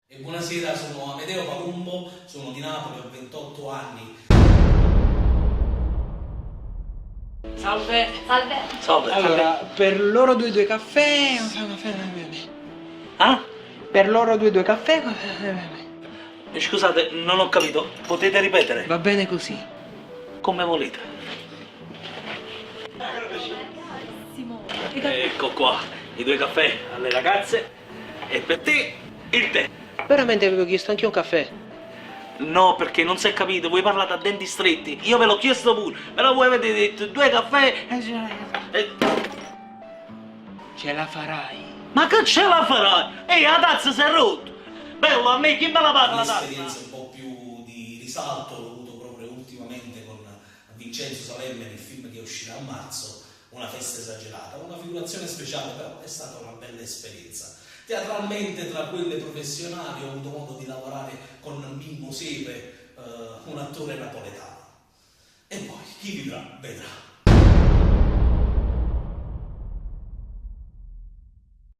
E buonasera, sono Amedeo Palumbo, sono di Napoli, ho 28 anni. Salve. Salve. Salve. Allora, per loro due caffè. Ah? Per loro due caffè. Scusate, non ho capito. Potete ripetere? Va bene così. Come volete. Carissimo. Ecco qua, i 2 caffè alle ragazze e per te il tè. Veramente avevo chiesto anche un caffè. No, perché non si è capito, voi parlate a denti stretti. Io ve l'ho chiesto pure, però voi avete detto 2 caffè e... Ce la farai. Ma che ce la farai? Ehi, la tazza si è rotta! Bello, a me chi me la paga la L'esperienza tazza? un po' più di risalto l'ho avuto proprio ultimamente con Vincenzo Salemme nel film che uscirà a marzo, Una festa esagerata, una figurazione speciale, però è stata una bella esperienza. Teatralmente, tra quelle professionali, ho avuto modo di lavorare con Mimmo Sepe, un attore napoletano. E poi chi vivrà vedrà.